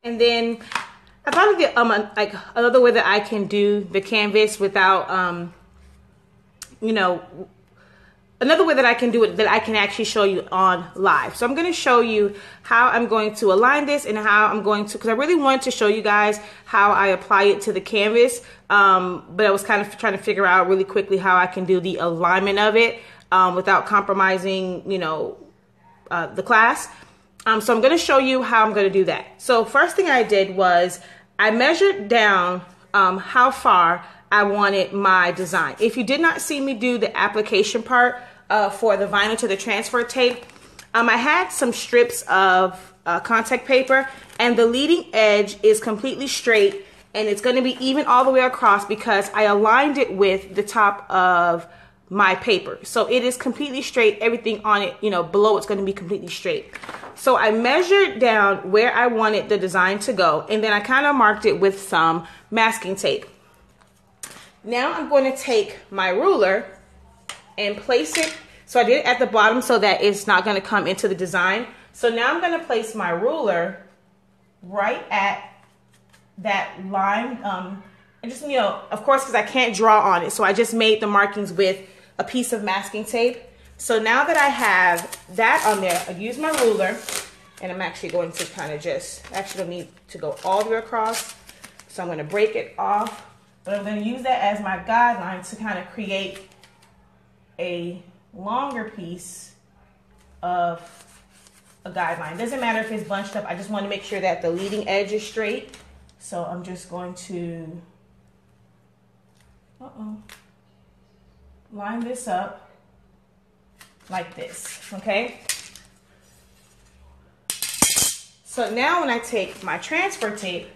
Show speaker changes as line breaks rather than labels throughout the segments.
And then I thought of the, like another way that I can do the canvas without, you know, another way that I can do it that I can actually show you on live. So I'm going to show you how I'm going to align this and how I'm going to, because I really wanted to show you guys how I apply it to the canvas. But I was kind of trying to figure out really quickly how I can do the alignment of it without compromising, you know, the class. So I'm going to show you how I'm going to do that. So first thing I did was I measured down how far I wanted my design. If you did not see me do the application part for the vinyl to the transfer tape, I had some strips of contact paper, and the leading edge is completely straight, and it's going to be even all the way across because I aligned it with the top of my paper. So it is completely straight. Everything on it, you know, below it's going to be completely straight. So I measured down where I wanted the design to go, and then I kind of marked it with some masking tape. Now I'm going to take my ruler and place it. So I did it at the bottom so that it's not going to come into the design. So now I'm going to place my ruler right at that line. And just, you know, of course, because I can't draw on it. So I just made the markings with a piece of masking tape. So now that I have that on there, I use my ruler, and I'm actually going to kind of just, actually don't need to go all the way across. So I'm going to break it off, but I'm going to use that as my guideline to kind of create a longer piece of a guideline. It doesn't matter if it's bunched up. I just want to make sure that the leading edge is straight. So I'm just going to, line this up like this, okay? So now when I take my transfer tape,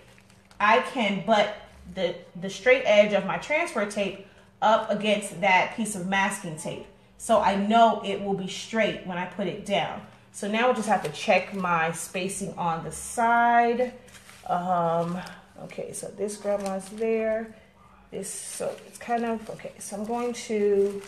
I can butt the straight edge of my transfer tape up against that piece of masking tape. So I know it will be straight when I put it down. So now we'll just have to check my spacing on the side. Okay, so this grandma's there. This, so it's kind of, okay, so I'm going to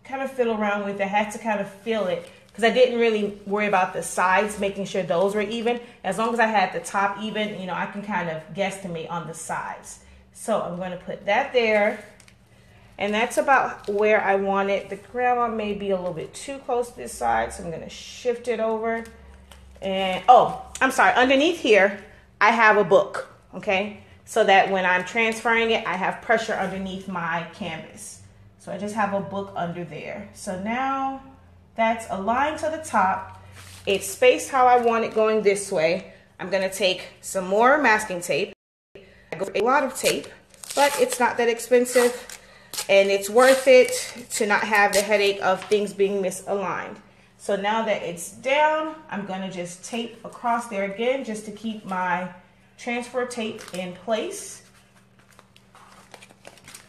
kind of fiddle around with it. I had to kind of feel it because I didn't really worry about the sides, making sure those were even. As long as I had the top even, you know, I can kind of guesstimate on the sides. So I'm going to put that there. And that's about where I want it. The grandma may be a little bit too close to this side, so I'm going to shift it over. And, oh, I'm sorry, underneath here, I have a book, okay? So that when I'm transferring it, I have pressure underneath my canvas. So I just have a book under there. So now that's aligned to the top. It's spaced how I want it going this way. I'm gonna take some more masking tape. I go for a lot of tape, but it's not that expensive, and it's worth it to not have the headache of things being misaligned. So now that it's down, I'm gonna just tape across there again just to keep my transfer tape in place.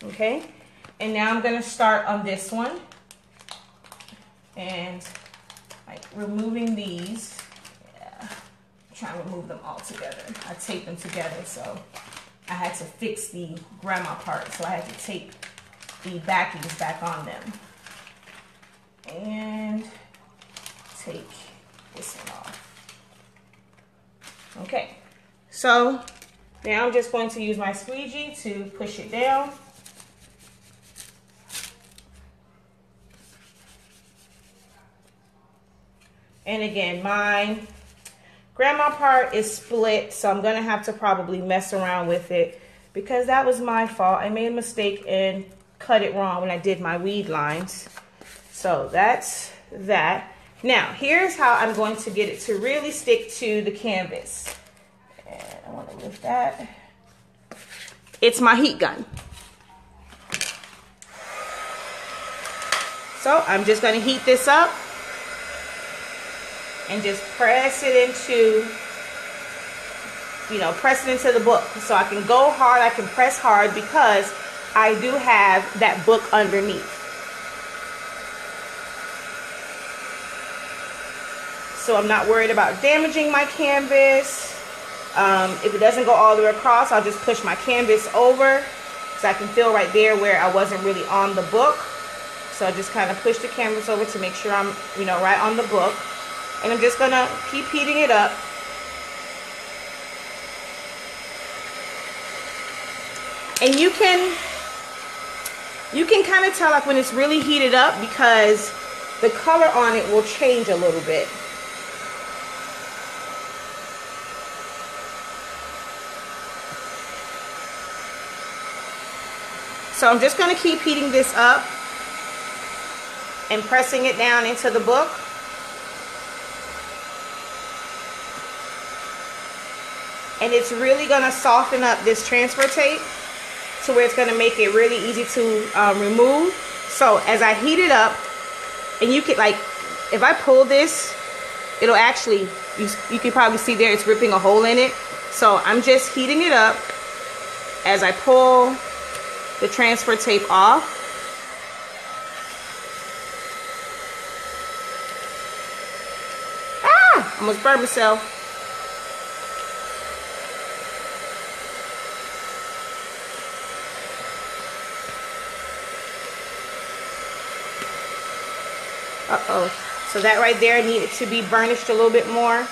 Okay, and now I'm gonna start on this one and like removing these. Yeah, I'm trying to remove them all together. I taped them together, so I had to fix the grandma part, so I had to tape the backings back on them. And take this one off. Okay, so now I'm just going to use my squeegee to push it down. And again, my grandma part is split, so I'm gonna have to probably mess around with it because that was my fault. I made a mistake and cut it wrong when I did my weed lines. So that's that. Now, here's how I'm going to get it to really stick to the canvas. And I want to lift that. It's my heat gun. So I'm just going to heat this up and just press it into, you know, press it into the book. So I can go hard, I can press hard because I do have that book underneath. So I'm not worried about damaging my canvas. If it doesn't go all the way across, I'll just push my canvas over so I can feel right there where I wasn't really on the book. So I just kind of push the canvas over to make sure I'm, you know, right on the book. And I'm just gonna keep heating it up. And you can kind of tell like when it's really heated up because the color on it will change a little bit. So I'm just going to keep heating this up and pressing it down into the book. And it's really going to soften up this transfer tape to where it's going to make it really easy to remove. So as I heat it up, and you can like, if I pull this, it'll actually, you can probably see there it's ripping a hole in it. So I'm just heating it up as I pull the transfer tape off. Ah, almost burned myself. Uh-oh. So that right there needed to be burnished a little bit more.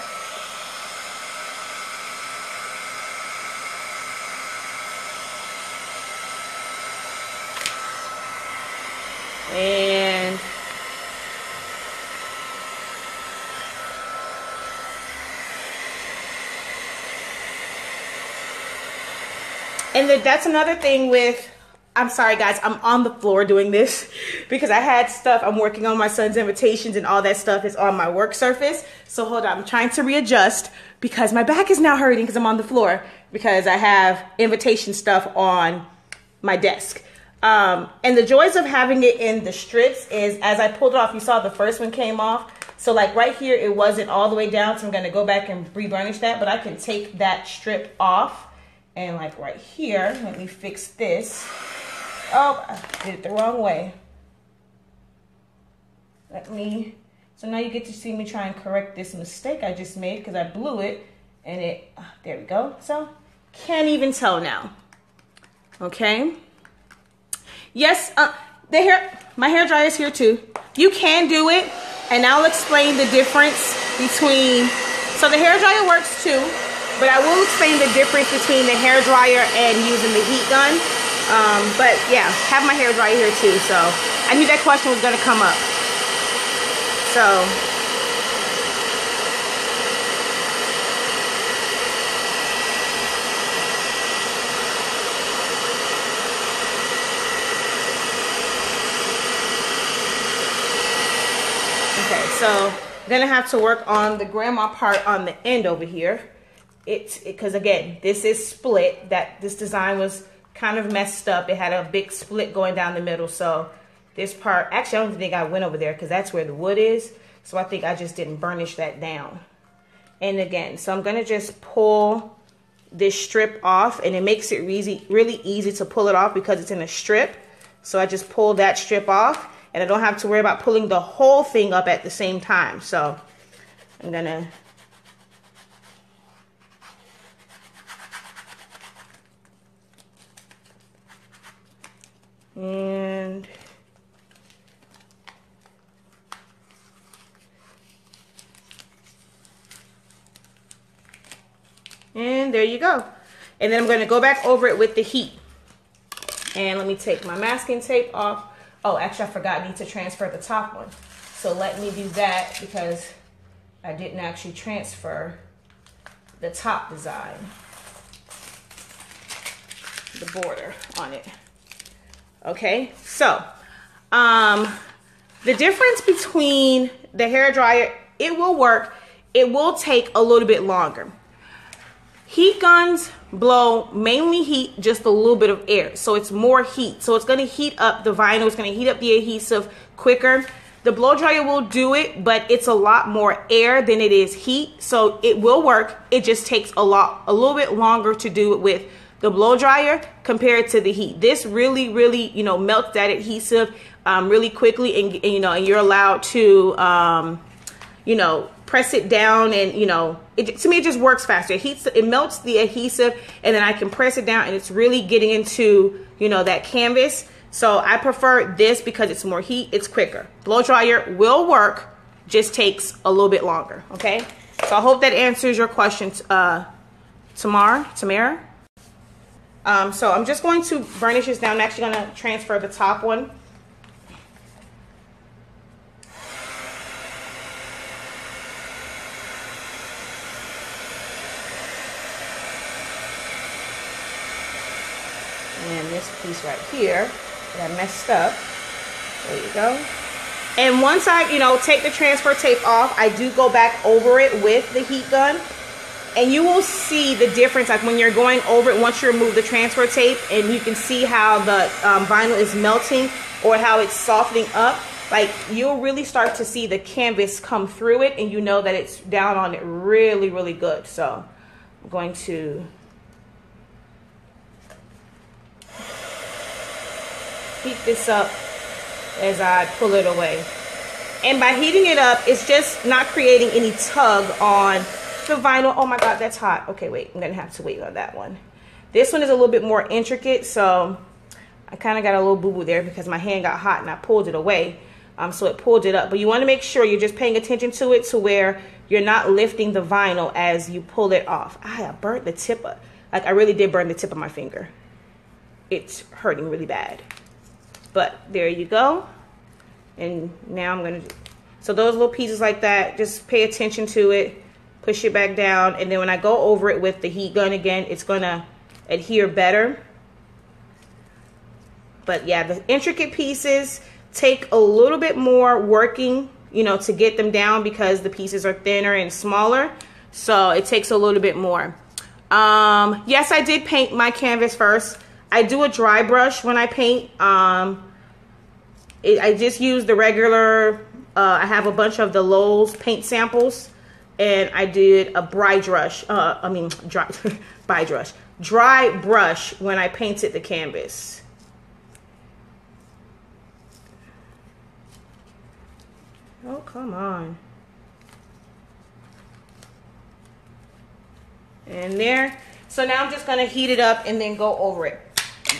And that's another thing with, I'm sorry guys, I'm on the floor doing this because I had stuff, I'm working on my son's invitations and all that stuff is on my work surface. So hold on, I'm trying to readjust because my back is now hurting because I'm on the floor because I have invitation stuff on my desk. And the joys of having it in the strips is as I pulled it off, you saw the first one came off. So like right here, it wasn't all the way down. So I'm going to go back and re-burnish that, but I can take that strip off. And like right here, let me fix this. Oh, I did it the wrong way. So now you get to see me try and correct this mistake I just made because I blew it and there we go. So can't even tell now. Okay. Yes, my hair dryer is here too. You can do it, and I'll explain the difference between, so the hair dryer works too, but I will explain the difference between the hair dryer and using the heat gun. But yeah, have my hair dryer here too, so I knew that question was gonna come up. So, okay, so I'm gonna have to work on the grandma part on the end over here. Because again, this is split. This design was kind of messed up. It had a big split going down the middle. So this part, actually, I don't think I went over there because that's where the wood is. So I think I just didn't burnish that down. And again, so I'm gonna just pull this strip off, and it makes it really easy to pull it off because it's in a strip. So I just pull that strip off, and I don't have to worry about pulling the whole thing up at the same time. So I'm gonna and there you go. And then I'm going to go back over it with the heat. And let me take my masking tape off. Oh, actually, I forgot I need to transfer the top one. So let me do that because I didn't actually transfer the top design, the border on it. Okay, so the difference between the hair dryer, it will work. It will take a little bit longer. Heat guns blow mainly heat, just a little bit of air. So it's more heat. So it's going to heat up the vinyl. It's going to heat up the adhesive quicker. The blow dryer will do it, but it's a lot more air than it is heat. So it will work. It just takes a little bit longer to do it with the blow dryer compared to the heat. This really, melts that adhesive really quickly, and you're allowed to, press it down, and to me it just works faster. It melts the adhesive, and then I can press it down, and it's really getting into that canvas. So I prefer this because it's more heat. It's quicker. Blow dryer will work, just takes a little bit longer, okay? So I hope that answers your question, Tamara. So I'm just going to burnish this down. I'm actually going to transfer the top one. And this piece right here that I messed up. There you go. And once I, take the transfer tape off, I do go back over it with the heat gun. And you will see the difference, like when you're going over it, once you remove the transfer tape, and you can see how the vinyl is melting or how it's softening up. Like, you'll really start to see the canvas come through it, and you know that it's down on it really, really good. So I'm going to heat this up as I pull it away. And by heating it up, it's just not creating any tug on the vinyl. Oh my God, that's hot. Okay, wait, I'm gonna have to wait on that one. This one is a little bit more intricate, so I kind of got a little boo-boo there because my hand got hot and I pulled it away. So it pulled it up. But you want to make sure you're just paying attention to it to where you're not lifting the vinyl as you pull it off. I burnt the tip of, like I really did burn the tip of my finger. It's hurting really bad. But there you go. And now I'm gonna, so those little pieces like that, just pay attention to it, push it back down, and then when I go over it with the heat gun again, it's gonna adhere better. But yeah, the intricate pieces take a little bit more working, to get them down because the pieces are thinner and smaller. So it takes a little bit more. Yes, I did paint my canvas first. I do a dry brush when I paint. I just use the regular, I have a bunch of the Lowe's paint samples, and I did a dry brush when I painted the canvas. Oh, come on. And there. So now I'm just going to heat it up and then go over it.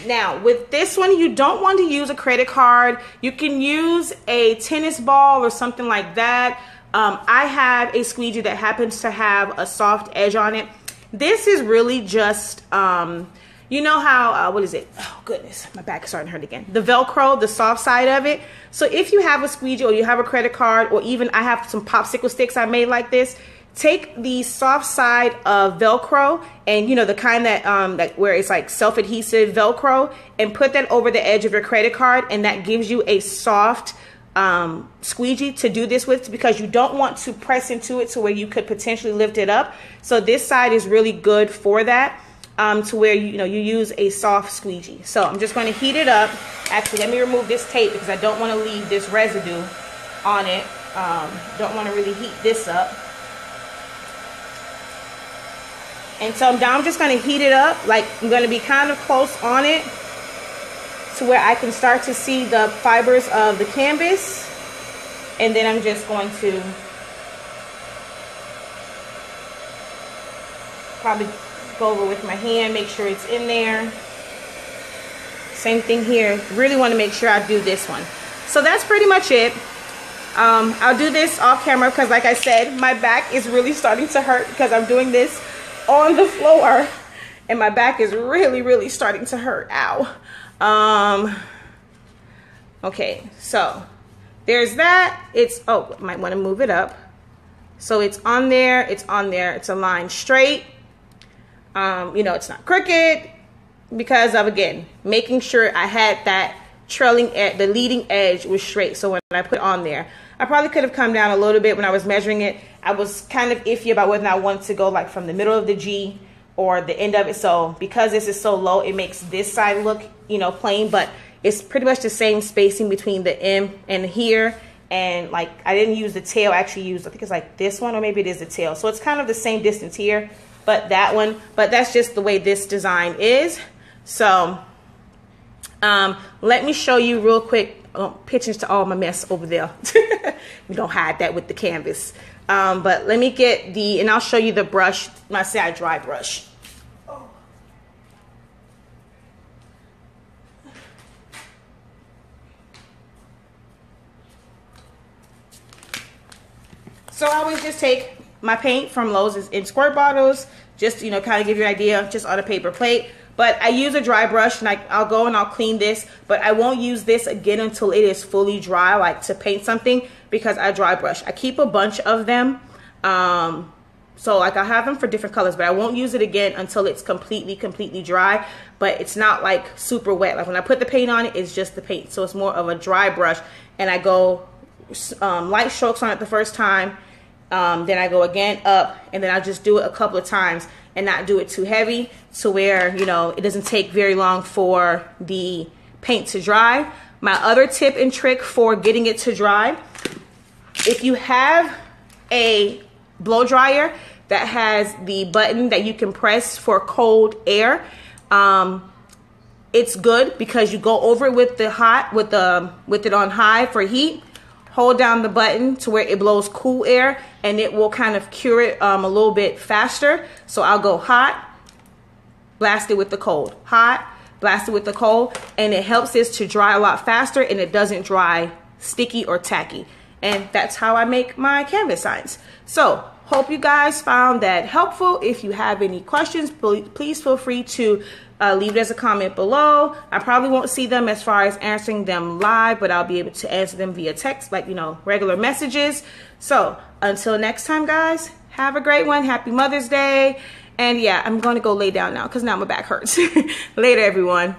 Now, with this one, you don't want to use a credit card. You can use a tennis ball or something like that. I have a squeegee that happens to have a soft edge on it. This is really just, you know how, what is it? Oh, goodness, my back is starting to hurt again. The Velcro, the soft side of it. So if you have a squeegee or you have a credit card, or even I have some popsicle sticks I made like this, take the soft side of Velcro, and the kind that where it's like self-adhesive Velcro, and put that over the edge of your credit card, and that gives you a soft squeegee to do this with, because you don't want to press into it to where you could potentially lift it up. So this side is really good for that, to where you use a soft squeegee. So I'm just going to heat it up. Actually, let me remove this tape because I don't want to leave this residue on it. Don't want to really heat this up. And so now I'm just going to heat it up. Like, I'm going to be kind of close on it to where I can start to see the fibers of the canvas. And then I'm just going to probably go over with my hand, make sure it's in there. Same thing here. Really want to make sure I do this one. So that's pretty much it. I'll do this off camera because, like I said, my back is really starting to hurt because I'm doing this on the floor, and my back is really starting to hurt. Ow. Okay, so there's that. It's, oh, might want to move it up. So it's on there, it's on there, it's aligned straight. It's not crooked because of, again, making sure I had that trailing edge, the leading edge was straight. So when I put it on there, I probably could have come down a little bit when I was measuring it. I was kind of iffy about whether I wanted to go like from the middle of the G or the end of it. So because this is so low, it makes this side look, plain, but it's pretty much the same spacing between the M and here. And like, I didn't use the tail, I actually used, I think it's like this one, or maybe it is the tail. So it's kind of the same distance here, but that one, but that's just the way this design is. So let me show you real quick. Pictures to all my mess over there. We don't hide that with the canvas. But let me get the, and I'll show you the brush, my dry brush. Oh. So I always just take my paint from Lowe's in squirt bottles, just, you know, kind of give you an idea, just on a paper plate. But I use a dry brush, and I'll go and I'll clean this, but I won't use this again until it is fully dry, like to paint something, because I dry brush. I keep a bunch of them. So like I have them for different colors, but I won't use it again until it's completely dry. But it's not like super wet. Like when I put the paint on it, it's just the paint. So it's more of a dry brush, and I go light strokes on it the first time. Then I go again up, and then I just do it a couple of times and not do it too heavy, to where, you know, it doesn't take very long for the paint to dry. My other tip and trick for getting it to dry, if you have a blow dryer that has the button that you can press for cold air, it's good, because you go over it with it on high for heat, hold down the button to where it blows cool air, and it will kind of cure it a little bit faster. So I'll go hot, blast it with the cold, hot, blast it with the cold, and it helps this to dry a lot faster, and it doesn't dry sticky or tacky. And that's how I make my canvas signs. So hope you guys found that helpful. If you have any questions, please feel free to leave it as a comment below. I probably won't see them as far as answering them live, but I'll be able to answer them via text, like, you know, regular messages. So until next time, guys, have a great one. Happy Mother's Day. And yeah, I'm going to go lay down now because now my back hurts. Later, everyone.